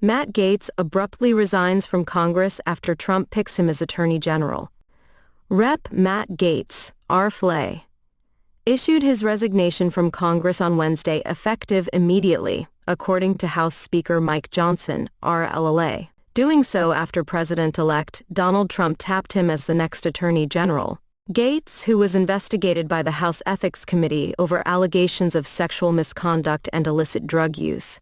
Matt Gaetz abruptly resigns from Congress after Trump picks him as Attorney General. Rep. Matt Gaetz, R-FLA, issued his resignation from Congress on Wednesday effective immediately, according to House Speaker Mike Johnson, RLLA, doing so after President-elect Donald Trump tapped him as the next Attorney General. Gaetz, who was investigated by the House Ethics Committee over allegations of sexual misconduct and illicit drug use,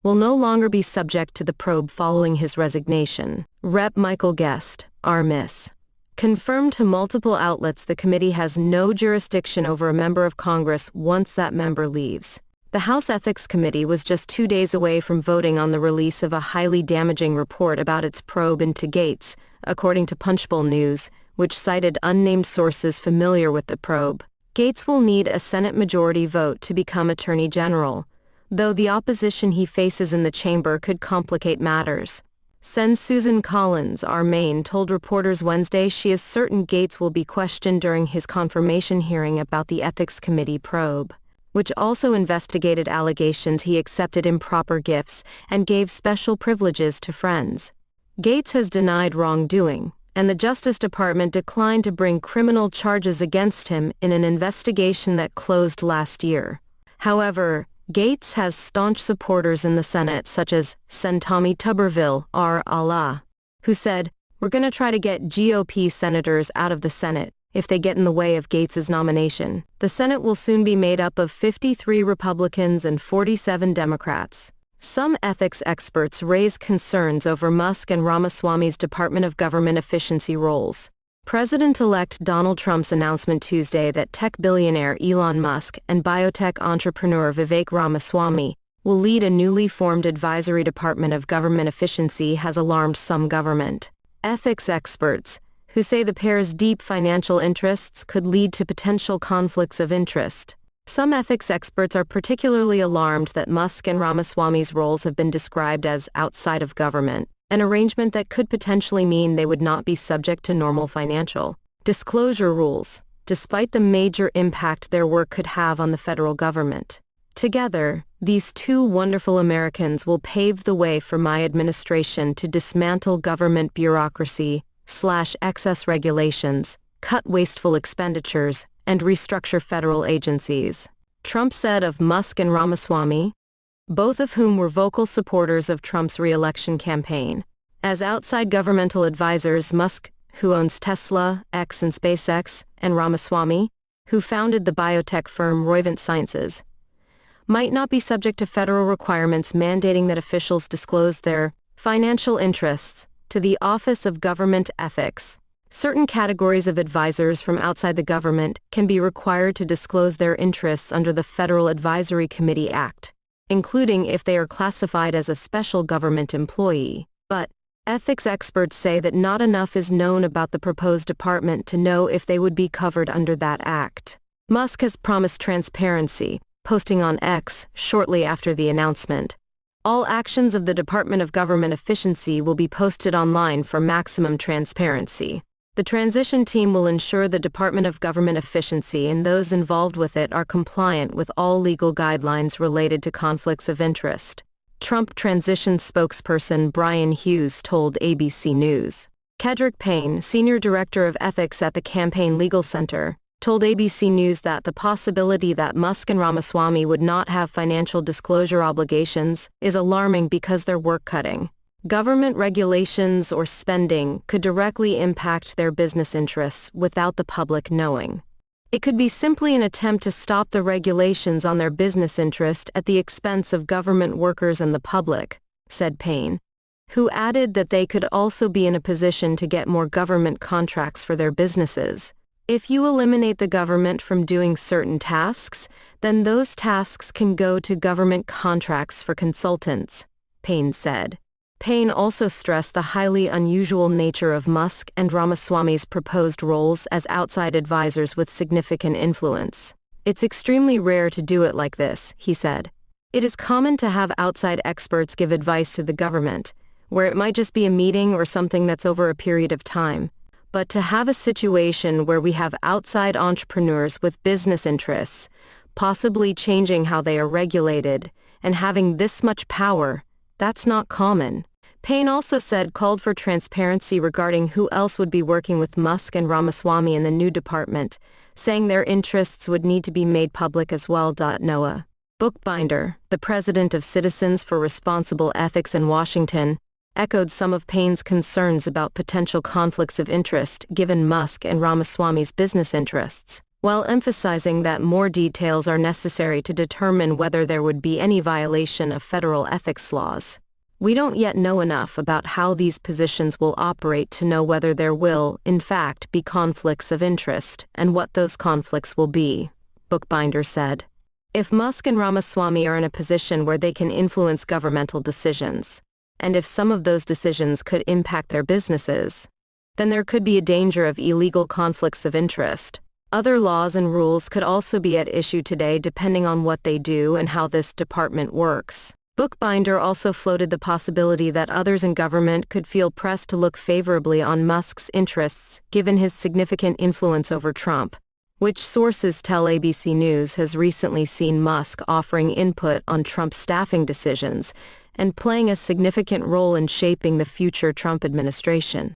will no longer be subject to the probe following his resignation. Rep. Michael Guest, R-Miss, confirmed to multiple outlets the committee has no jurisdiction over a member of Congress once that member leaves. The House Ethics Committee was just 2 days away from voting on the release of a highly damaging report about its probe into Gaetz, according to Punchbowl News, which cited unnamed sources familiar with the probe. Gaetz will need a Senate majority vote to become Attorney General, though the opposition he faces in the chamber could complicate matters. Sen. Susan Collins, R. Maine, told reporters Wednesday she is certain Gaetz will be questioned during his confirmation hearing about the Ethics Committee probe, which also investigated allegations he accepted improper gifts and gave special privileges to friends. Gaetz has denied wrongdoing, and the Justice Department declined to bring criminal charges against him in an investigation that closed last year. However, Gaetz has staunch supporters in the Senate such as Sen. Tommy Tuberville, R.Allah, who said, "We're going to try to get GOP senators out of the Senate if they get in the way of Gaetz's nomination." The Senate will soon be made up of 53 Republicans and 47 Democrats. Some ethics experts raise concerns over Musk and Ramaswamy's Department of Government efficiency roles. President-elect Donald Trump's announcement Tuesday that tech billionaire Elon Musk and biotech entrepreneur Vivek Ramaswamy will lead a newly formed advisory department of government efficiency has alarmed some government ethics experts, who say the pair's deep financial interests could lead to potential conflicts of interest. Some ethics experts are particularly alarmed that Musk and Ramaswamy's roles have been described as outside of government, an arrangement that could potentially mean they would not be subject to normal financial disclosure rules, despite the major impact their work could have on the federal government. Together, these two wonderful Americans will pave the way for my administration to dismantle government bureaucracy, slash excess regulations, cut wasteful expenditures, and restructure federal agencies, Trump said of Musk and Ramaswamy, both of whom were vocal supporters of Trump's re-election campaign. As outside governmental advisors, Musk, who owns Tesla, X and SpaceX, and Ramaswamy, who founded the biotech firm Roivant Sciences, might not be subject to federal requirements mandating that officials disclose their financial interests to the Office of Government Ethics. Certain categories of advisors from outside the government can be required to disclose their interests under the Federal Advisory Committee Act, including if they are classified as a special government employee. But ethics experts say that not enough is known about the proposed department to know if they would be covered under that act. Musk has promised transparency, posting on X shortly after the announcement. All actions of the Department of Government Efficiency will be posted online for maximum transparency. The transition team will ensure the Department of Government Efficiency and those involved with it are compliant with all legal guidelines related to conflicts of interest, Trump transition spokesperson Brian Hughes told ABC News. Kedrick Payne, senior director of ethics at the Campaign Legal Center, told ABC News that the possibility that Musk and Ramaswamy would not have financial disclosure obligations is alarming because they're work-cutting. Government regulations or spending could directly impact their business interests without the public knowing. It could be simply an attempt to stop the regulations on their business interest at the expense of government workers and the public, said Payne, who added that they could also be in a position to get more government contracts for their businesses. If you eliminate the government from doing certain tasks, then those tasks can go to government contracts for consultants, Payne said. Payne also stressed the highly unusual nature of Musk and Ramaswamy's proposed roles as outside advisors with significant influence. It's extremely rare to do it like this, he said. It is common to have outside experts give advice to the government, where it might just be a meeting or something that's over a period of time. But to have a situation where we have outside entrepreneurs with business interests, possibly changing how they are regulated, and having this much power, That's not common. Payne also said called for transparency regarding who else would be working with Musk and Ramaswamy in the new department, saying their interests would need to be made public as well. Noah Bookbinder, the president of Citizens for Responsible Ethics in Washington, echoed some of Payne's concerns about potential conflicts of interest given Musk and Ramaswamy's business interests, while emphasizing that more details are necessary to determine whether there would be any violation of federal ethics laws. We don't yet know enough about how these positions will operate to know whether there will, in fact, be conflicts of interest and what those conflicts will be, Bookbinder said. If Musk and Ramaswamy are in a position where they can influence governmental decisions, and if some of those decisions could impact their businesses, then there could be a danger of illegal conflicts of interest. Other laws and rules could also be at issue today depending on what they do and how this department works. Bookbinder also floated the possibility that others in government could feel pressed to look favorably on Musk's interests given his significant influence over Trump, which sources tell ABC News has recently seen Musk offering input on Trump's staffing decisions and playing a significant role in shaping the future Trump administration.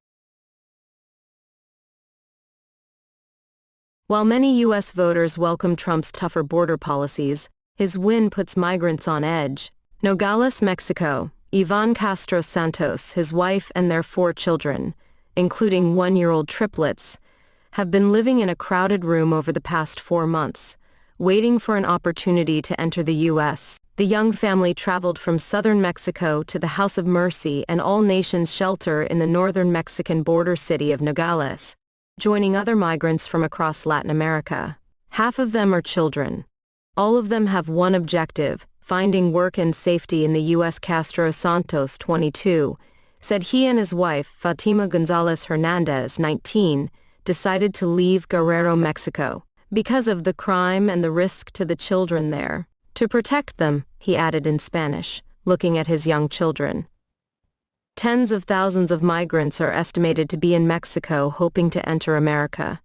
While many U.S. voters welcome Trump's tougher border policies, his win puts migrants on edge. Nogales, Mexico, Ivan Castro Santos, his wife and their 4 children, including 1-year-old triplets, have been living in a crowded room over the past 4 months, waiting for an opportunity to enter the U.S. The young family traveled from southern Mexico to the House of Mercy and All Nations shelter in the northern Mexican border city of Nogales, joining other migrants from across Latin America. Half of them are children. All of them have one objective: finding work and safety in the U.S. Castro Santos, 22, said he and his wife, Fatima Gonzalez Hernandez, 19, decided to leave Guerrero, Mexico, because of the crime and the risk to the children there. To protect them, he added in Spanish, looking at his young children. Tens of thousands of migrants are estimated to be in Mexico hoping to enter America,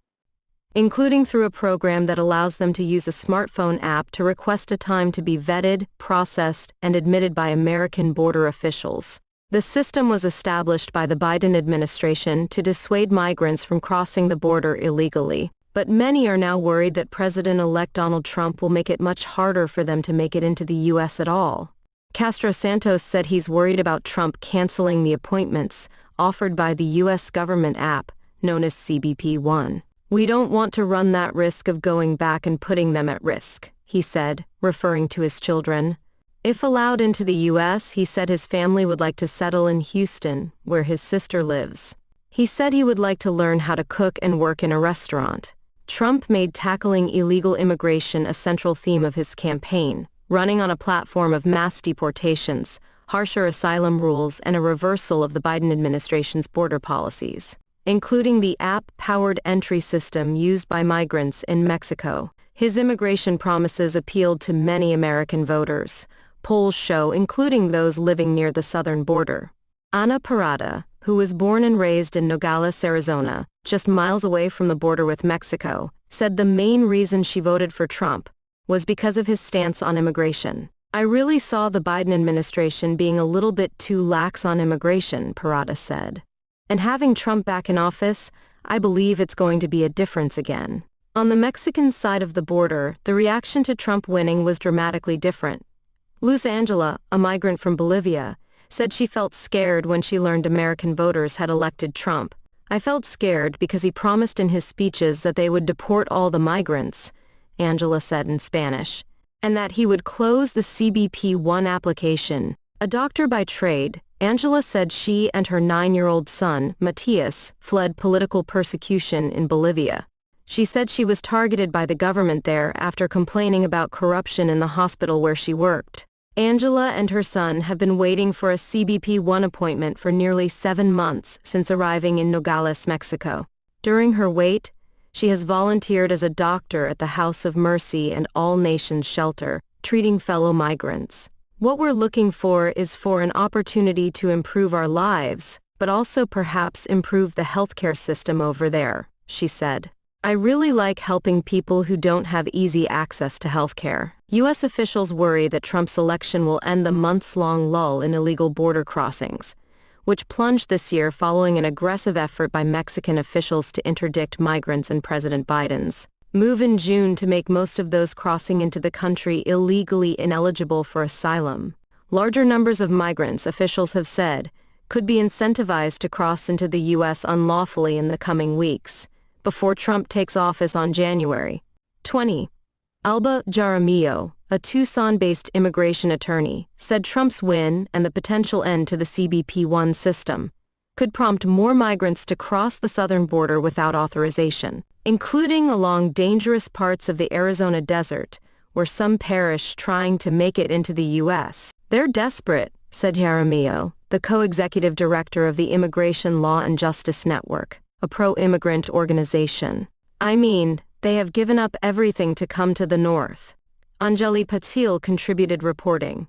including through a program that allows them to use a smartphone app to request a time to be vetted, processed, and admitted by American border officials. The system was established by the Biden administration to dissuade migrants from crossing the border illegally, but many are now worried that President-elect Donald Trump will make it much harder for them to make it into the U.S. at all. Castro Santos said he's worried about Trump canceling the appointments offered by the U.S. government app, known as CBP One. "We don't want to run that risk of going back and putting them at risk," he said, referring to his children. If allowed into the U.S., he said his family would like to settle in Houston, where his sister lives. He said he would like to learn how to cook and work in a restaurant. Trump made tackling illegal immigration a central theme of his campaign, running on a platform of mass deportations, harsher asylum rules, and a reversal of the Biden administration's border policies, including the app-powered entry system used by migrants in Mexico. His immigration promises appealed to many American voters, polls show, including those living near the southern border. Ana Parada, who was born and raised in Nogales, Arizona, just miles away from the border with Mexico, said the main reason she voted for Trump was because of his stance on immigration. "I really saw the Biden administration being a little bit too lax on immigration," Parada said. "And having Trump back in office, I believe it's going to be a difference again." On the Mexican side of the border, the reaction to Trump winning was dramatically different. Luz Angela, a migrant from Bolivia, said she felt scared when she learned American voters had elected Trump. "I felt scared because he promised in his speeches that they would deport all the migrants," Angela said in Spanish, "and that he would close the CBP One application." A doctor by trade, Angela said she and her 9-year-old son, Matias, fled political persecution in Bolivia. She said she was targeted by the government there after complaining about corruption in the hospital where she worked. Angela and her son have been waiting for a CBP One appointment for nearly 7 months since arriving in Nogales, Mexico. During her wait, she has volunteered as a doctor at the House of Mercy and All Nations shelter, treating fellow migrants. "What we're looking for is for an opportunity to improve our lives, but also perhaps improve the healthcare system over there," she said. "I really like helping people who don't have easy access to healthcare." U.S. officials worry that Trump's election will end the months-long lull in illegal border crossings, which plunged this year following an aggressive effort by Mexican officials to interdict migrants in President Biden's move in June to make most of those crossing into the country illegally ineligible for asylum. Larger numbers of migrants, officials have said, could be incentivized to cross into the U.S. unlawfully in the coming weeks, before Trump takes office on January 20. Alba Jaramillo, a Tucson-based immigration attorney, said Trump's win and the potential end to the CBP-1 system could prompt more migrants to cross the southern border without authorization, including along dangerous parts of the Arizona desert, where some perish trying to make it into the U.S. They're desperate, said Jaramillo, the co-executive director of the Immigration Law and Justice Network, a pro-immigrant organization. I mean, they have given up everything to come to the north. Anjali Patil contributed reporting.